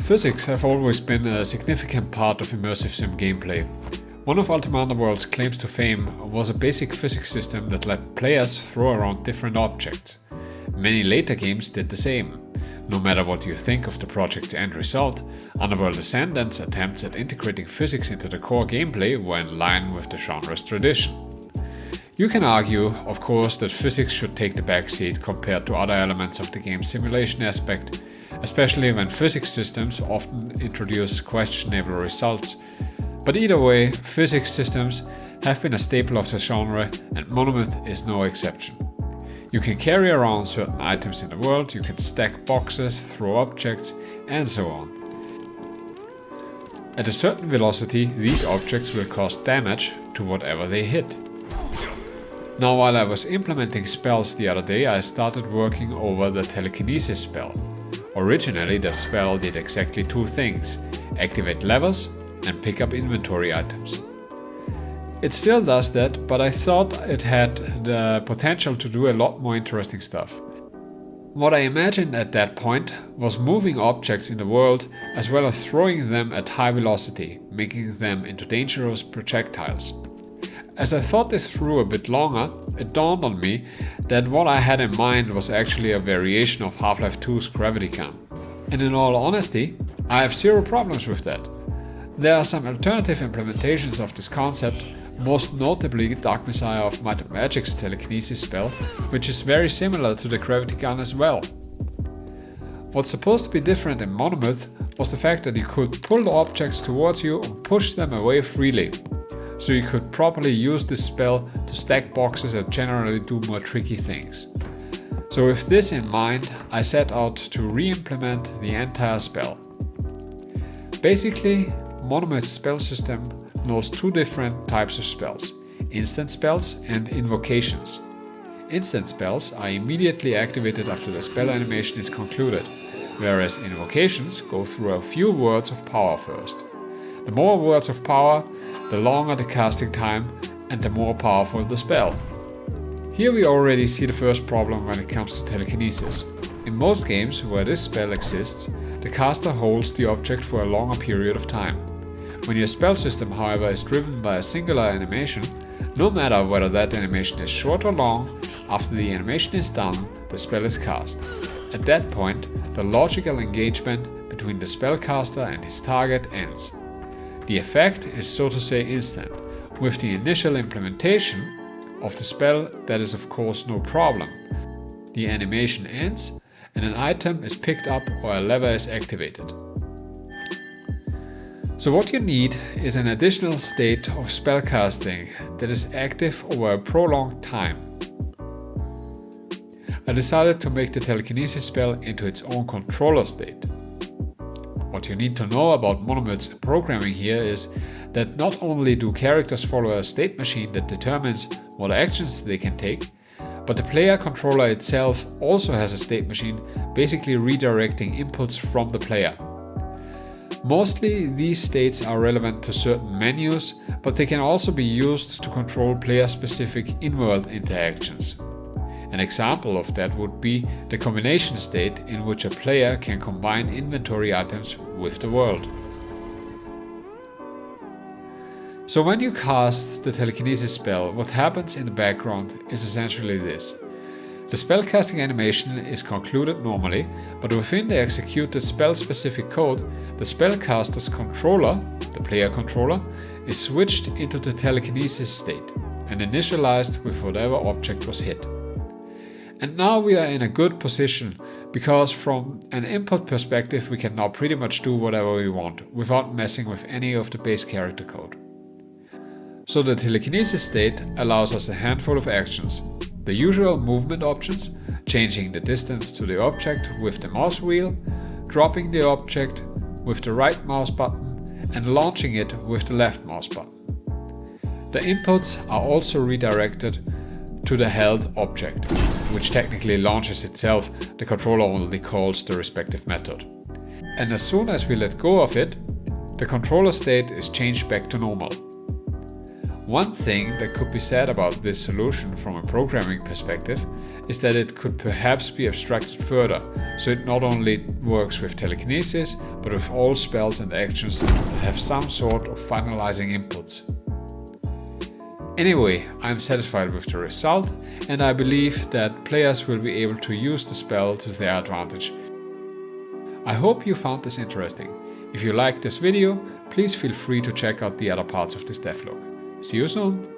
Physics have always been a significant part of immersive sim gameplay. One of Ultima Underworld's claims to fame was a basic physics system that let players throw around different objects. Many later games did the same. No matter what you think of the project's end result, Underworld Ascendant's attempts at integrating physics into the core gameplay were in line with the genre's tradition. You can argue, of course, that physics should take the backseat compared to other elements of the game's simulation aspect, especially when physics systems often introduce questionable results. But either way, physics systems have been a staple of the genre, and Monomyth is no exception. You can carry around certain items in the world, you can stack boxes, throw objects, and so on. At a certain velocity, these objects will cause damage to whatever they hit. Now, while I was implementing spells the other day, I started working over the Telekinesis spell. Originally, the spell did exactly two things: activate levers and pick up inventory items. It still does that, but I thought it had the potential to do a lot more interesting stuff. What I imagined at that point was moving objects in the world as well as throwing them at high velocity, making them into dangerous projectiles. As I thought this through a bit longer, it dawned on me that what I had in mind was actually a variation of Half-Life 2's gravity gun. And in all honesty, I have zero problems with that. There are some alternative implementations of this concept, most notably Dark Messiah of Might and Magic's Telekinesis spell, which is very similar to the gravity gun as well. What's supposed to be different in Monomyth was the fact that you could pull the objects towards you and push them away freely. So you could properly use this spell to stack boxes and generally do more tricky things. So with this in mind, I set out to re-implement the entire spell. Basically, Monomyth's spell system knows two different types of spells: instant spells and invocations. Instant spells are immediately activated after the spell animation is concluded, whereas invocations go through a few words of power first. The more words of power, the longer the casting time and the more powerful the spell. Here we already see the first problem when it comes to telekinesis. In most games where this spell exists, the caster holds the object for a longer period of time. When your spell system, however, is driven by a singular animation, no matter whether that animation is short or long, after the animation is done, the spell is cast. At that point, the logical engagement between the spellcaster and his target ends. The effect is, so to say, instant. With the initial implementation of the spell, that is of course no problem. The animation ends and an item is picked up or a lever is activated. So what you need is an additional state of spellcasting that is active over a prolonged time. I decided to make the Telekinesis spell into its own controller state. What you need to know about Monomyth's programming here is that not only do characters follow a state machine that determines what actions they can take, but the player controller itself also has a state machine, basically redirecting inputs from the player. Mostly these states are relevant to certain menus, but they can also be used to control player-specific in-world interactions. An example of that would be the combination state, in which a player can combine inventory items with the world. So when you cast the Telekinesis spell, what happens in the background is essentially this. The spellcasting animation is concluded normally, but within the executed spell-specific code, the spellcaster's controller, the player controller, is switched into the Telekinesis state and initialized with whatever object was hit. And now we are in a good position, because from an input perspective we can now pretty much do whatever we want without messing with any of the base character code. So the Telekinesis state allows us a handful of actions. The usual movement options, changing the distance to the object with the mouse wheel, dropping the object with the right mouse button, and launching it with the left mouse button. The inputs are also redirected to the held object, which technically launches itself. The controller only calls the respective method. And as soon as we let go of it, the controller state is changed back to normal. One thing that could be said about this solution from a programming perspective is that it could perhaps be abstracted further, so it not only works with telekinesis, but with all spells and actions that have some sort of finalizing inputs. Anyway, I'm satisfied with the result, and I believe that players will be able to use the spell to their advantage. I hope you found this interesting. If you liked this video, please feel free to check out the other parts of this devlog. See you soon!